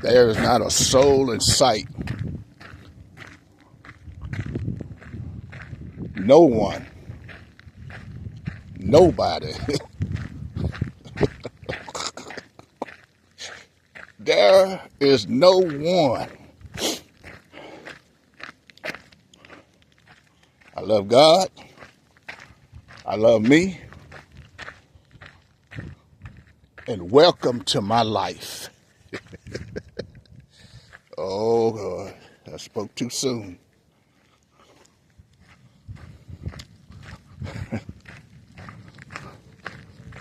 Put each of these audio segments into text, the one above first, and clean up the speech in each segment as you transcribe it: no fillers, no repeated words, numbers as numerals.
There is not a soul in sight. No one. Nobody. There is no one. I love God. I love me. And welcome to my life. Oh, God. I spoke too soon.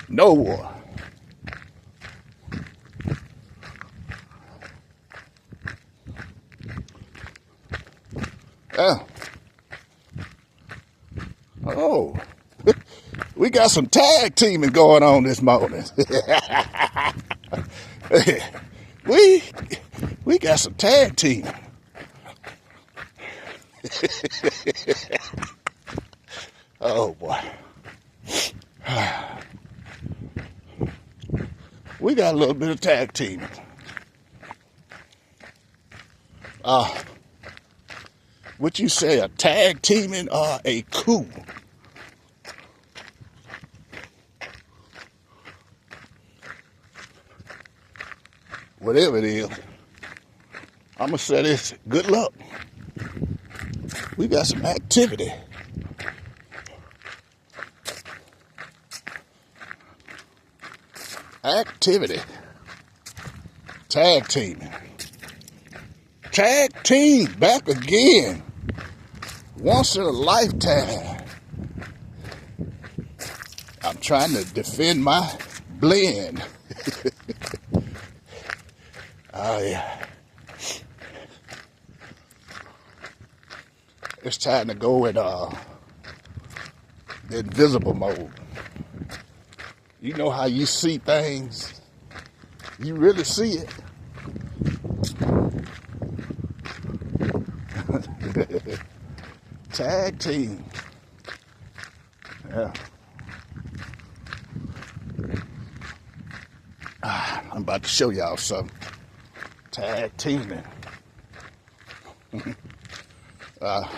No one. Oh, we got some tag teaming going on this morning. we got some tag teaming. Oh boy. We got a little bit of tag teaming. What you say, a tag teaming or a coup? Whatever it is, I'm going to say this, good luck. We got some activity. Activity. Tag teaming. Tag team back again. Once in a lifetime. I'm trying to defend my blend. Oh, yeah. It's time to go in the invisible mode. You know how you see things? You really see it. Tag team. Yeah. I'm about to show y'all something. Tag teaming. But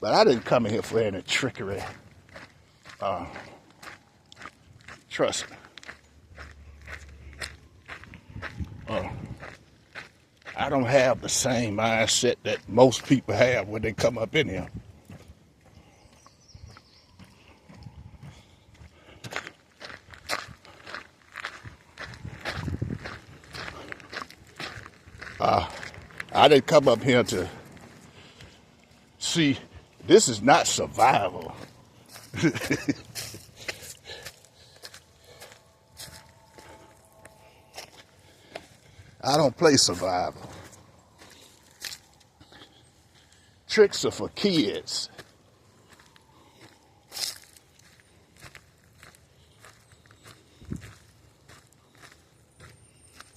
I didn't come in here for any trickery. Trust me. I don't have the same mindset that most people have when they come up in here. I didn't come up here to see, this is not survival. I don't play survival. Tricks are for kids.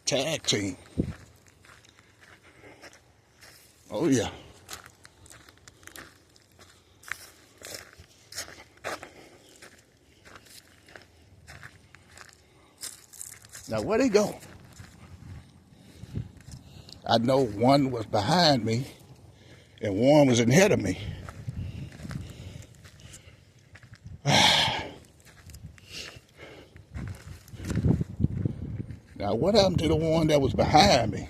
Tag team. Oh, yeah. Now, where'd he go? I know one was behind me and one was ahead of me. Now, what happened to the one that was behind me?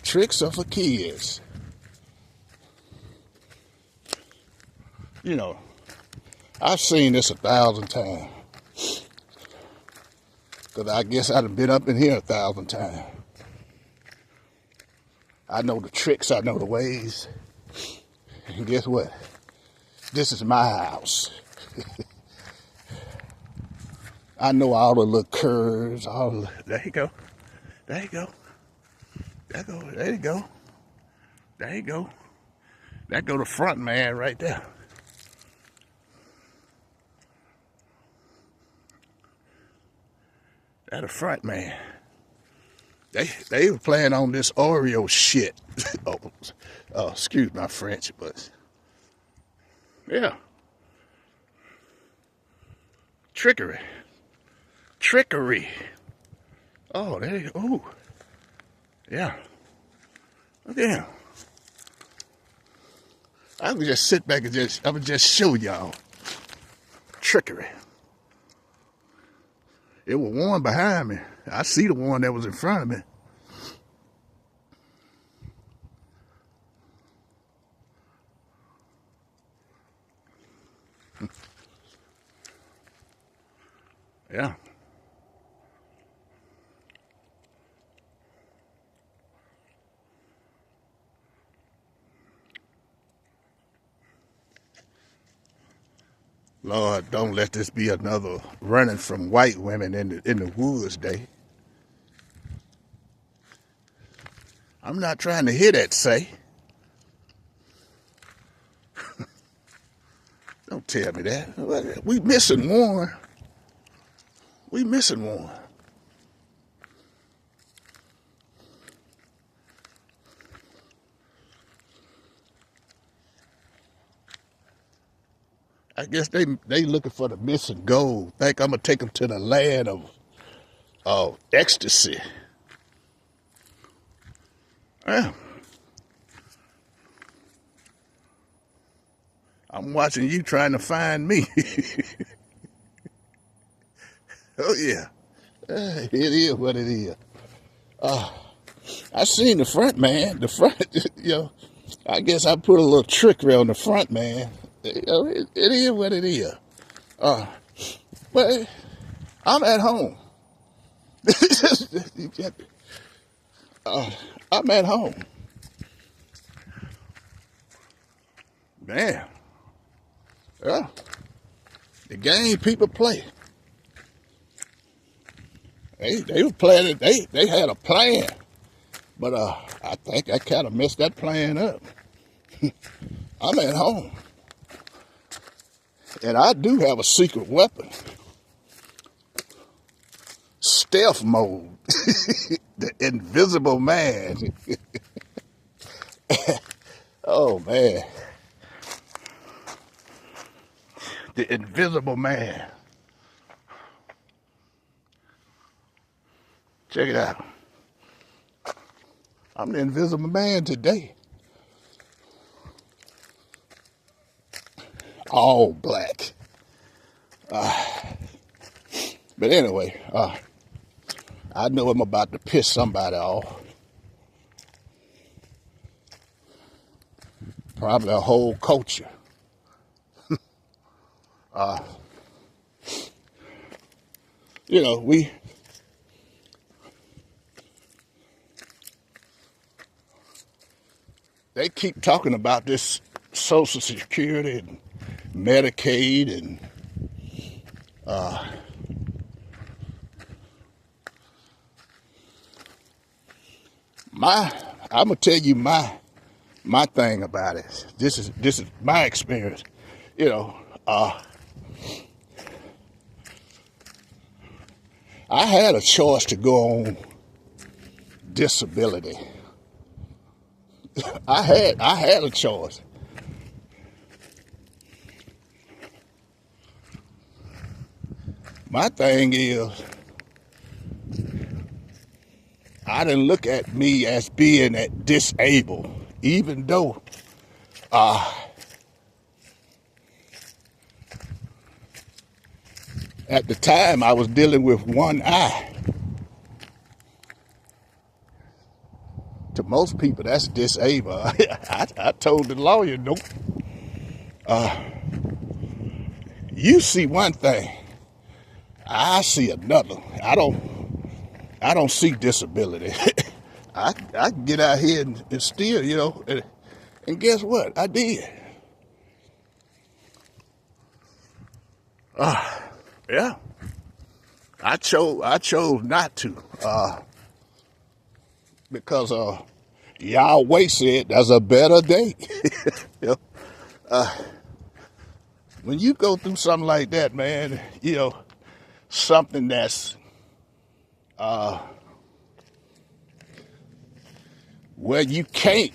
Tricks are for kids. You know, I've seen this 1,000 times. Because I guess I'd have been up in here 1,000 times. I know the tricks, I know the ways. And guess what? This is my house. I know all the little curves, there you go. There you go. There you go. There you go. That go the front man right there. At the front, man. They were playing on this Oreo shit. Excuse my French, but yeah. Trickery. Trickery. Oh, there you go. Ooh. Yeah. Look at him. I would just sit back and I would just show y'all. Trickery. It was one behind me. I see the one that was in front of me. Yeah. Lord, don't let this be another running from white women in the woods day. I'm not trying to hear that say. Don't tell me that. We missing one. We missing one. I guess they looking for the missing gold. Think I'm gonna take them to the land of ecstasy. Yeah. I'm watching you trying to find me. Oh yeah. It is what it is. I seen the front, man. The front, I guess I put a little trickery on the front, man. It is what it is. But I'm at home. I'm at home. Man. Yeah. The game people play. They were planning, they had a plan. But I think I kind of messed that plan up. I'm at home. And I do have a secret weapon. Stealth mode. The invisible man. Oh, man. The invisible man. Check it out. I'm the invisible man today. All black. But anyway, I know I'm about to piss somebody off. Probably a whole culture. They keep talking about this Social Security and Medicaid and I'm gonna tell you my thing about it. This is my experience. I had a choice to go on disability. I had a choice. My thing is, I didn't look at me as being disabled, even though at the time I was dealing with one eye. To most people, that's disabled. I told the lawyer, nope. You see one thing, I see another. I don't see disability. I can get out here and still, and guess what? I did. Yeah. I chose not to. Because Yahweh said there's a better day. When you go through something like that, man, something that's where you can't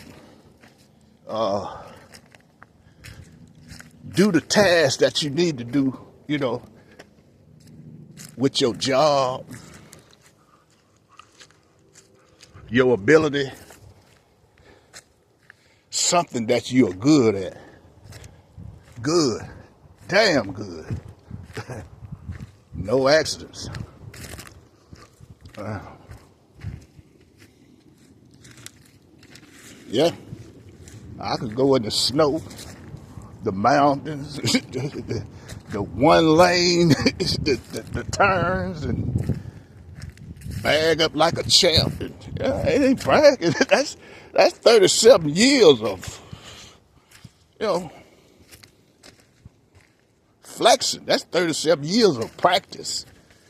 do the tasks that you need to do, with your job, your ability, something that you're good at. Good. Damn good. No accidents. Yeah. I could go in the snow, the mountains, the one lane, the turns, and bag up like a champ. Yeah, it ain't bragging. That's 37 years of, you know, flexing. That's 37 years of practice.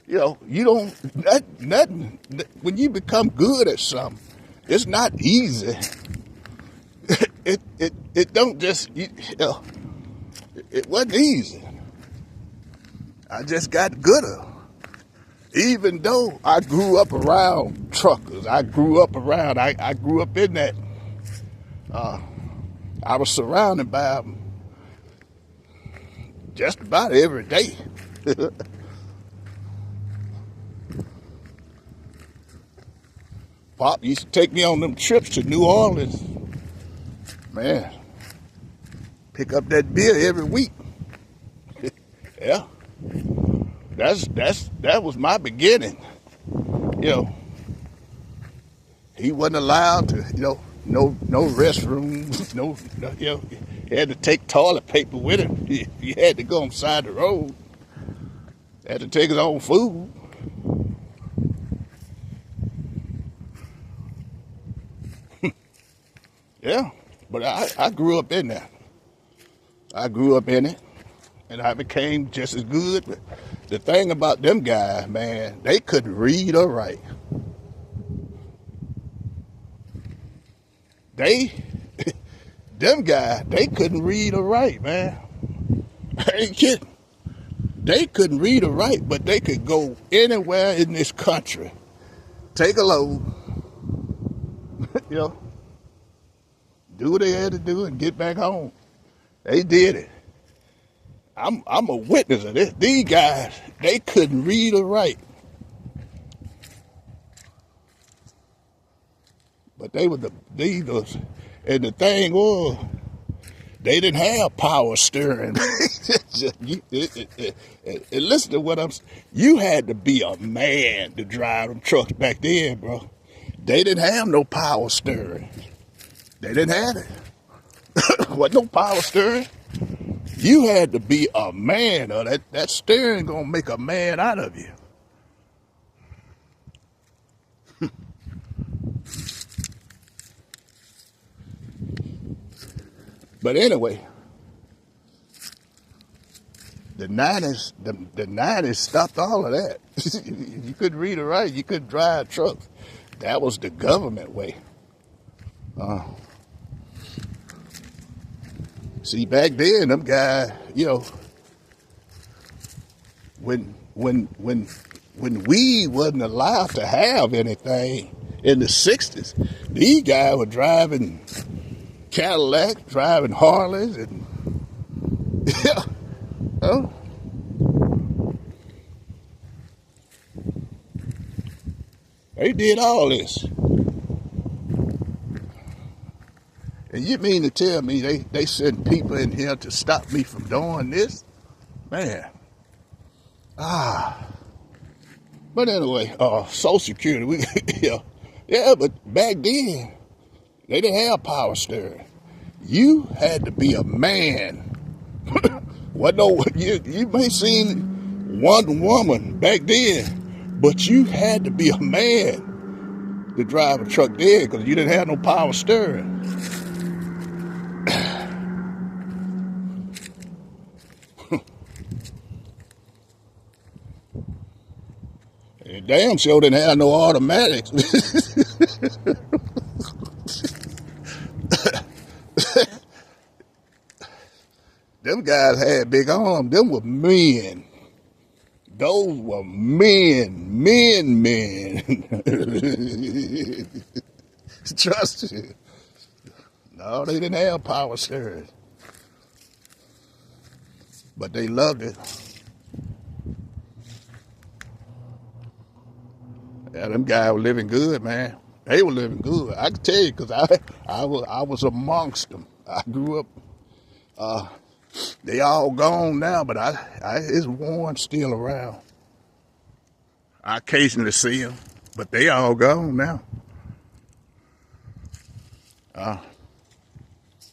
You don't, nothing, when you become good at something, it's not easy. It don't just, it wasn't easy. I just got gooder. Even though I grew up around truckers, I grew up in that. I was surrounded by them just about every day. Pop used to take me on them trips to New Orleans. Man, pick up that beer every week. Yeah, that was my beginning. He wasn't allowed to, no restrooms, no, he had to take toilet paper with him. He had to go on the side of the road. Had to take his own food. Yeah, but I grew up in that. I grew up in it, and I became just as good. But the thing about them guys, man, they couldn't read or write. Them guys, they couldn't read or write, man. I ain't kidding. They couldn't read or write, but they could go anywhere in this country, take a load, do what they had to do and get back home. They did it. I'm a witness of this. These guys, they couldn't read or write, but they were the leaders. And the thing was, they didn't have power steering. And listen to what I'm saying. You had to be a man to drive them trucks back then, bro. They didn't have no power steering. They didn't have it. Wasn't no power steering. You had to be a man, or that steering gonna make a man out of you. But anyway, the 90s stopped all of that. You couldn't read or write. You couldn't drive trucks. That was the government way. See, back then, them guys, when we wasn't allowed to have anything in the 60s, these guys were driving Cadillac, driving Harleys, and they did all this. And you mean to tell me they send people in here to stop me from doing this? Man. But anyway, Social Security, yeah, but back then, they didn't have power steering. You had to be a man. You may seen one woman back then, but you had to be a man to drive a truck then because you didn't have no power steering. And damn sure didn't have no automatics. Them guys had big arms. Them were men. Those were men. Trust me. No, they didn't have power steering, but they loved it. Yeah, them guys were living good, man. They were living good. I can tell you, because I was amongst them. I grew up. They all gone now, but it's one still around. I occasionally see them, but they all gone now.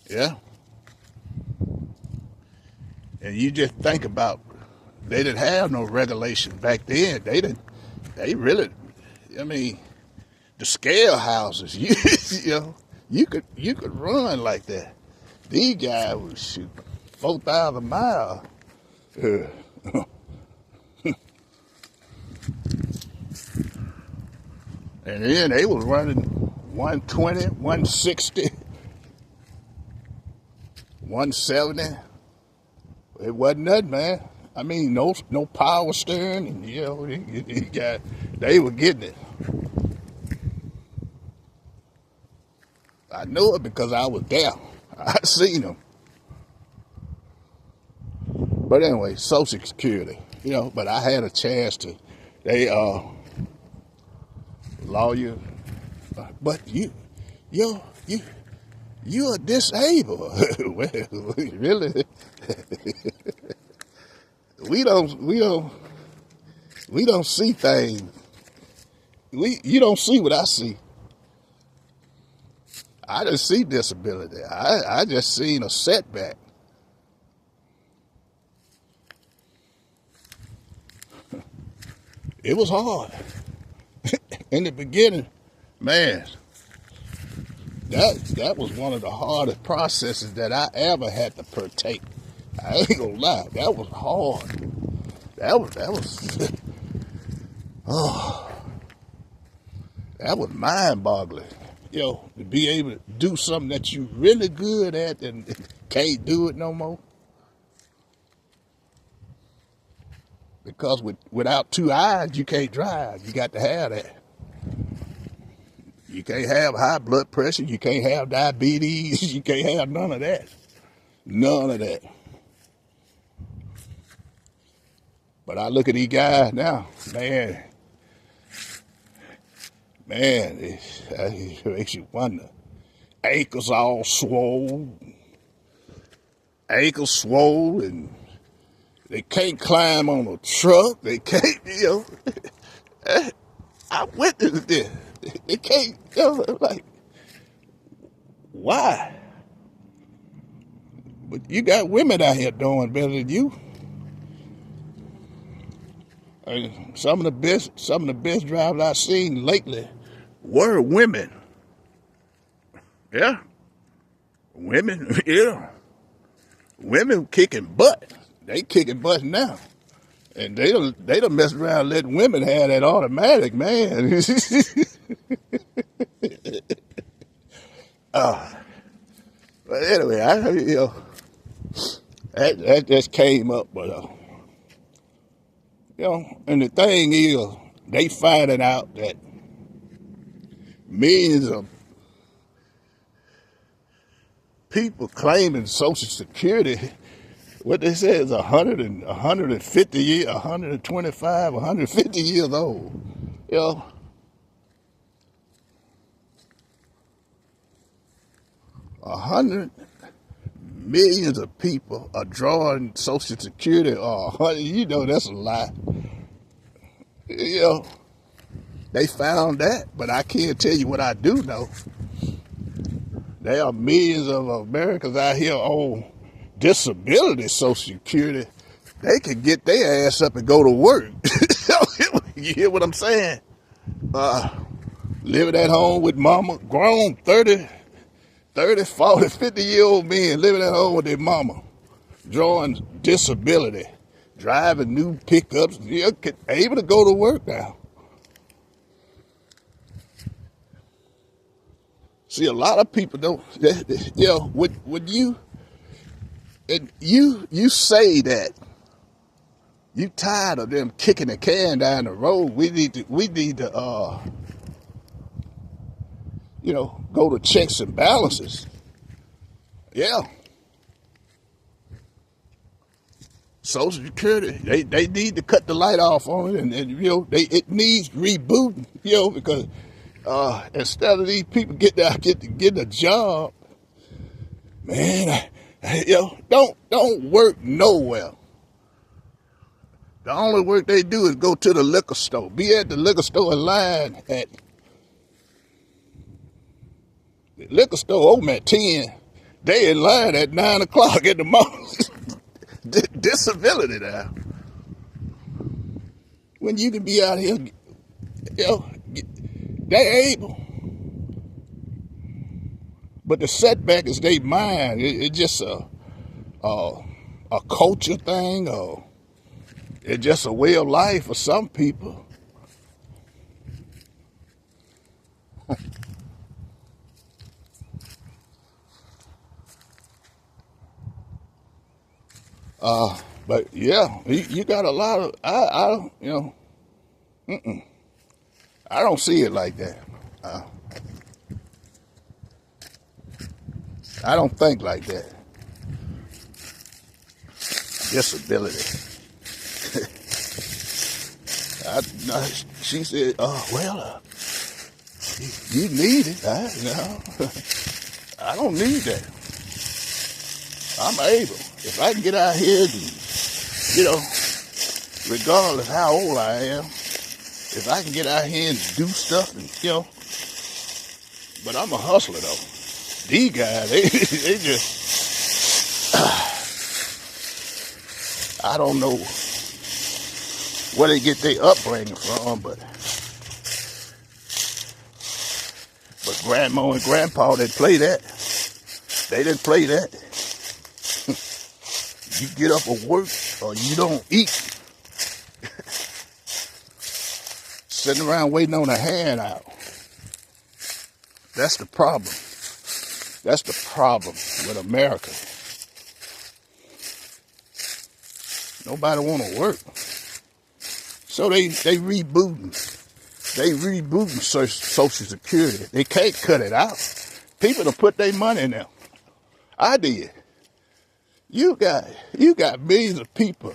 Yeah. And you just think about, they didn't have no regulation back then. They really, I mean, the scale houses, you could run like that. These guys would shoot 4,000 miles. Uh, and then they was running 120, 160, 170. It wasn't nothing, man. I mean, no power steering, and they were getting it. I know it because I was there. I seen them. But anyway, Social Security, but I had a chance to, they lawyer, but you're disabled. Well, really? we don't see things. You don't see what I see. I didn't see disability. I just seen a setback. It was hard in the beginning, man. That was one of the hardest processes that I ever had to partake. I ain't gonna lie, that was hard. That was oh, that was mind-boggling. To be able to do something that you really good at and can't do it no more. Because without two eyes, you can't drive. You got to have that. You can't have high blood pressure. You can't have diabetes. You can't have none of that. None of that. But I look at these guys now, man, it makes you wonder. Ankles all swollen. Ankles swollen. They can't climb on a truck. They can't, I witnessed this. They can't, like, why? But you got women out here doing better than you. Some of the best drivers I've seen lately were women. Yeah. Women, Women kicking butt. They kicking butt now. And they don't mess around letting women have that automatic, man. But anyway, that just came up, but and the thing is, they finding out that millions of people claiming Social Security, what they say is 150 years, 125, 150 years old. 100 millions of people are drawing Social Security, that's a lie. They found that, but I can't tell you what I do know. There are millions of Americans out here on disability Social Security. They can get their ass up and go to work. You hear what I'm saying? Living at home with mama, grown 30, 40, 50-year-old men living at home with their mama, drawing disability, driving new pickups, able to go to work now. See, a lot of people don't, when you say that You tired of them kicking the can down the road. We need to go to checks and balances. Yeah. Social Security, they need to cut the light off on it, and it needs rebooting, because instead of these people getting a job, man, don't work nowhere. The only work they do is go to the liquor store, be at the liquor store in line at the liquor store open at 10. They in line at 9 o'clock in the morning. Disability now. When you can be out here, they able. But the setback is they mind. It's just a culture thing, or it's just a way of life for some people. But yeah, you got a lot of I don't see it like that. I don't think like that. Disability. She said, you need it. I don't need that. I'm able. If I can get out here and, regardless how old I am, if I can get out here and do stuff, and but I'm a hustler though. These guys, they just, I don't know where they get their upbringing from, but grandma and grandpa didn't play that. They didn't play that. You get up and work, or you don't eat. Sitting around waiting on a handout. That's the problem. That's the problem with America. Nobody want to work. So they rebooting. They rebooting Social Security. They can't cut it out. People to put their money in there. I did. You got millions of people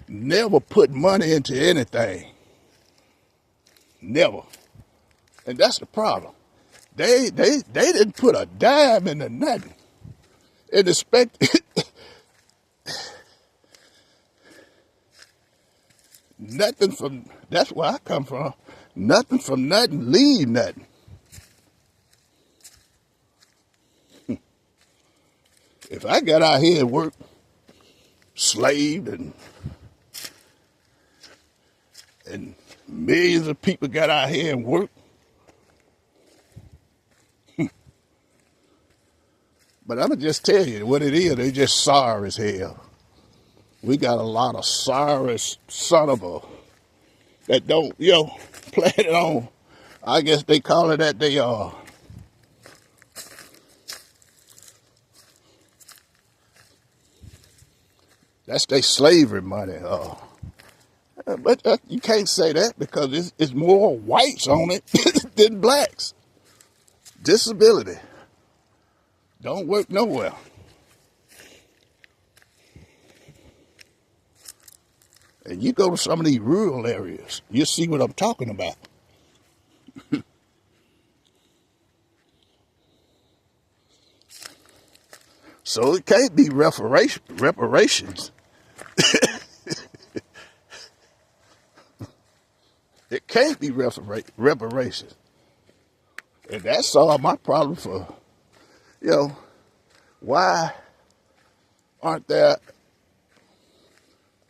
never put money into anything. Never. And that's the problem. They didn't put a dime into nothing. And expect nothing from, that's where I come from. Nothing from nothing, leave nothing. If I got out here and worked, slaved, and millions of people got out here and worked, but I'm going to just tell you what it is. They just sorry as hell. We got a lot of sorry son of a that don't, plan it on. I guess they call it that they are. That's their slavery money. But you can't say that because it's more whites on it than blacks. Disability. Don't work nowhere. And you go to some of these rural areas, you see what I'm talking about. So it can't be reparations. It can't be reparations. And that solved my problem for, why aren't there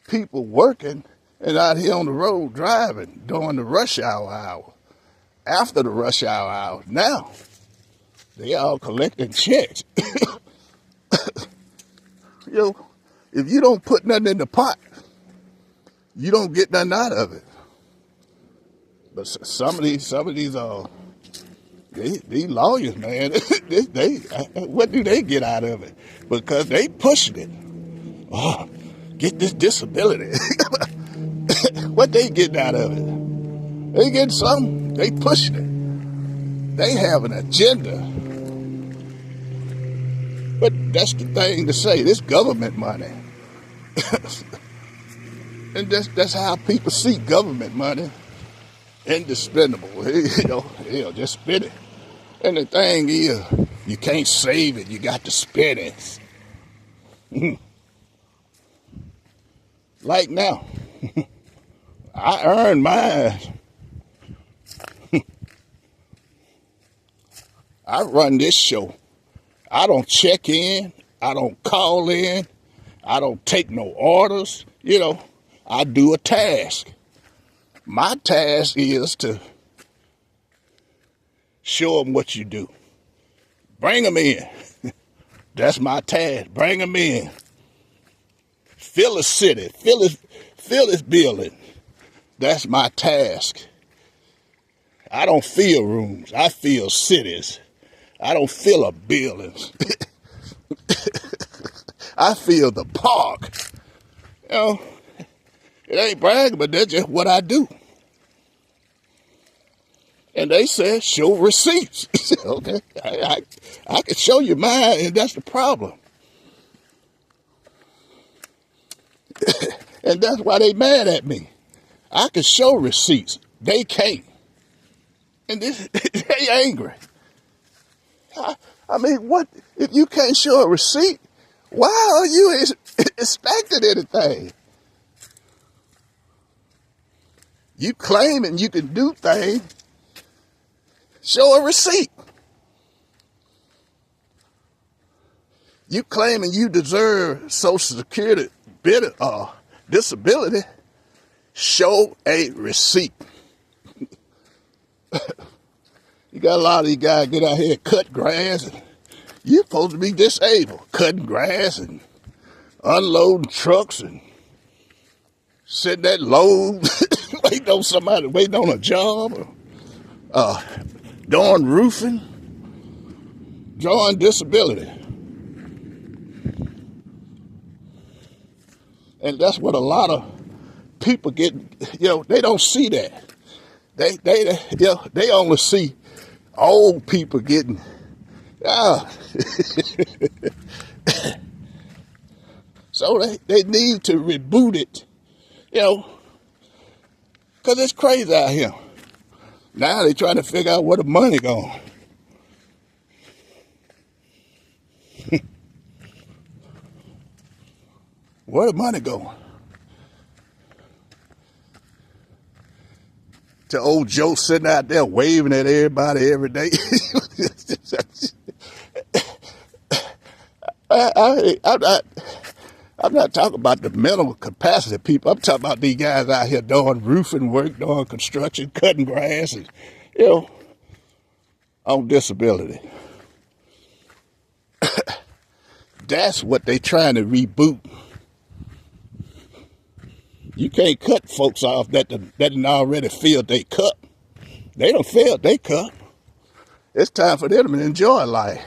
people working and out here on the road driving during the rush hour, after the rush hour. Now, they all collecting checks. If you don't put nothing in the pot, you don't get nothing out of it. But some of these lawyers, man, what do they get out of it? Because they pushing it. Oh, get this disability. What they getting out of it? They getting something. They pushing it. They have an agenda. But that's the thing to say. This government money. And that's how people see government money. Indispendable. Just spend it. And the thing is, you can't save it. You got to spend it. Like now. I earned mine. I run this show. I don't check in. I don't call in. I don't take no orders. I do a task. My task is to show them what you do. Bring them in. That's my task. Bring them in. Fill a city. Fill this building. That's my task. I don't fill rooms. I fill cities. I don't fill up buildings. I fill the park. It ain't bragging, but that's just what I do. And they said, show receipts. Okay, I can show you mine, and that's the problem. And that's why they mad at me. I can show receipts. They can't. And they angry. I mean, what? If you can't show a receipt, why are you expecting anything? You claiming you can do things. Show a receipt. You claiming you deserve Social Security disability. Show a receipt. You got a lot of these guys get out here and cut grass. And you're supposed to be disabled. Cutting grass and unloading trucks and sitting that load, waiting on somebody, waiting on a job. Doing roofing. Drawing disability. And that's what a lot of people get, they don't see that. They only see old people getting, so they need to reboot it, because it's crazy out here. Now they trying to figure out where the money going. Where the money going? To old Joe sitting out there waving at everybody every day. I'm not talking about the mental capacity of people. I'm talking about these guys out here doing roofing work, doing construction, cutting grass, and, on disability. That's what they trying to reboot. You can't cut folks off that done already filled their cup. They done filled their cup. It's time for them to enjoy life.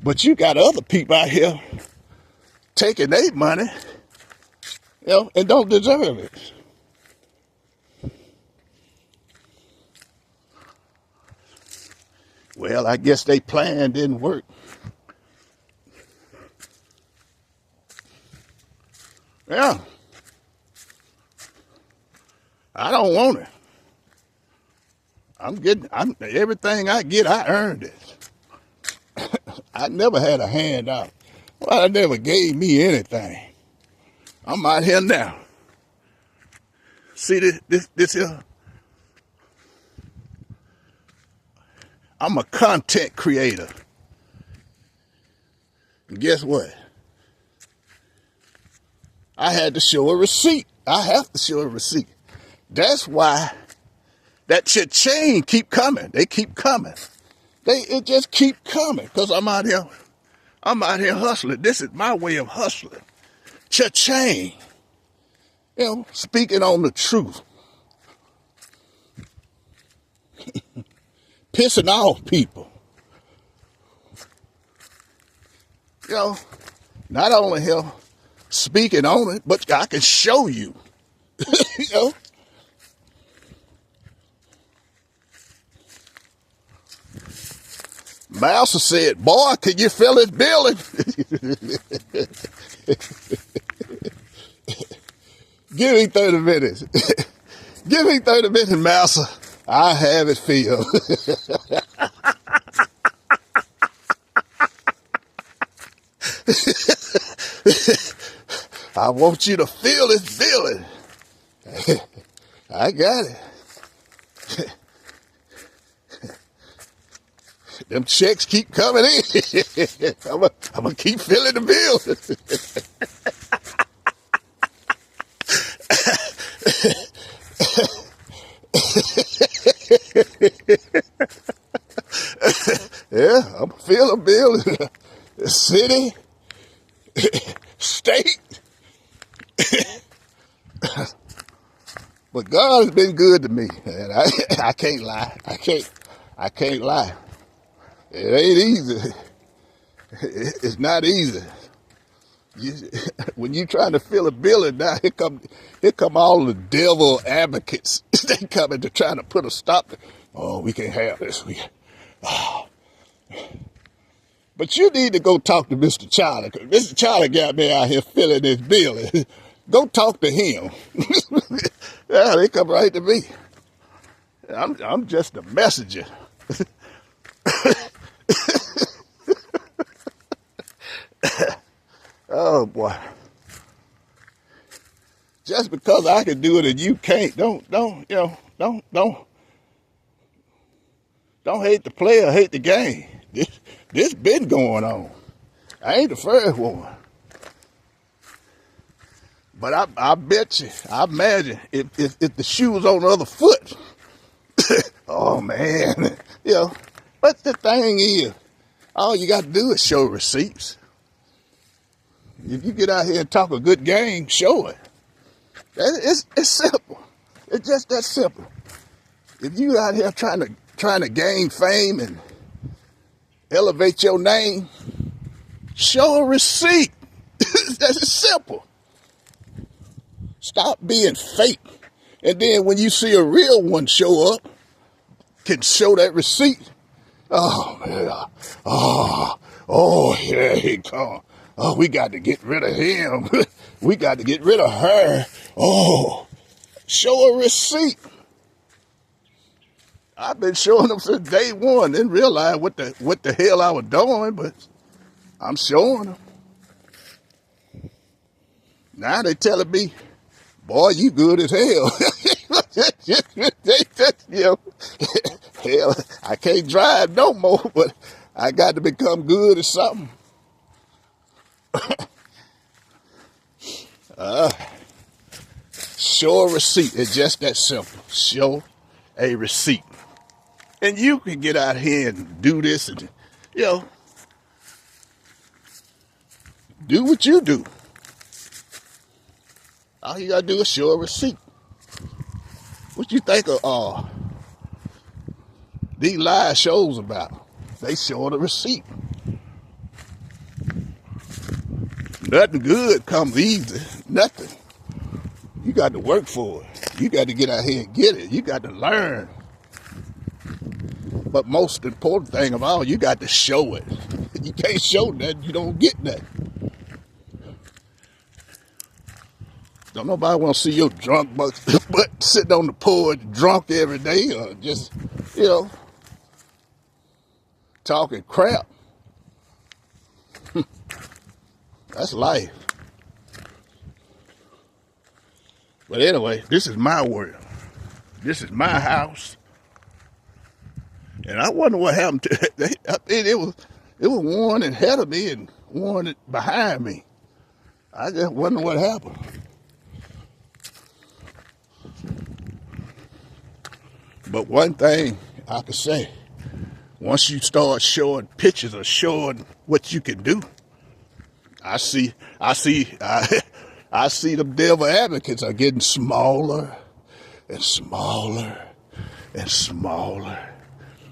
But you got other people out here taking their money, and don't deserve it. Well, I guess they plan didn't work. Yeah. I don't want it. Everything I get, I earned it. I never had a handout. Well, I never gave me anything. I'm out here now. See this here? I'm a content creator. And guess what? I had to show a receipt. I have to show a receipt. That's why that cha-ching keep coming. They keep coming. It just keep coming because I'm out here hustling. This is my way of hustling. Cha-ching. Speaking on the truth. Pissing off people. Not only here speaking on it, but I can show you. You know, Mouser said, "Boy, can you feel this building?" Give me 30 minutes. Give me 30 minutes, Mouser. I have it filled. I want you to feel this building. I got it. Them checks keep coming in. I'm going to keep filling the building. Yeah, I'm feeling building. City, state. But God has been good to me, and I can't lie. I can't lie. It ain't easy. It's not easy. When you trying to fill a building now, here come all the devil advocates. They coming to try to put a stop to, oh, we can't have this. But you need to go talk to Mr. Charlie, because Mr. Charlie got me out here filling this building. Go talk to him. Yeah, they come right to me. I'm just a messenger. Oh boy. Just because I can do it and you can't, don't hate the player, hate the game. This been going on. I ain't the first one. But I bet you, I imagine if the shoe was on the other foot, oh man, but the thing is, all you got to do is show receipts. If you get out here and talk a good game, show it. It's simple. It's just that simple. If you out here trying to gain fame and elevate your name, show a receipt. That's simple. Stop being fake. And then when you see a real one show up, can show that receipt. Oh, man. Oh, here he come. Oh, we got to get rid of him. We got to get rid of her. Oh, show a receipt. I've been showing them since day one. Didn't realize what the hell I was doing, but I'm showing them. Now they telling me, boy, you good as hell. Hell, I can't drive no more, but I got to become good at something. Show a receipt. It's just that simple. Show a receipt. And you can get out here and do this and, do what you do. All you got to do is show a receipt. What you think of these live shows about? They show the receipt. Nothing good comes easy. Nothing. You got to work for it. You got to get out here and get it. You got to learn. But most important thing of all, you got to show it. You can't show that, you don't get that. Don't nobody want to see your drunk butt sitting on the porch drunk every day or just, talking crap. That's life. But anyway, this is my world. This is my house. And I wonder what happened to it. I think it was one ahead of me and one behind me. I just wonder what happened. But one thing I can say, once you start showing pictures or showing what you can do, I see the devil advocates are getting smaller and smaller and smaller.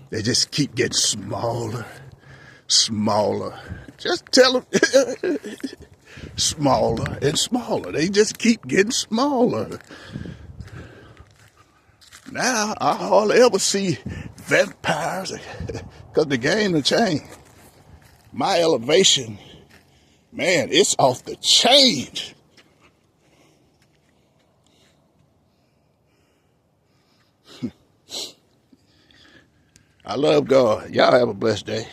They just keep getting smaller, smaller. Just tell them, smaller and smaller. They just keep getting smaller. Now I hardly ever see vampires because the game has changed. My elevation, man, it's off the chain. I love God. Y'all have a blessed day.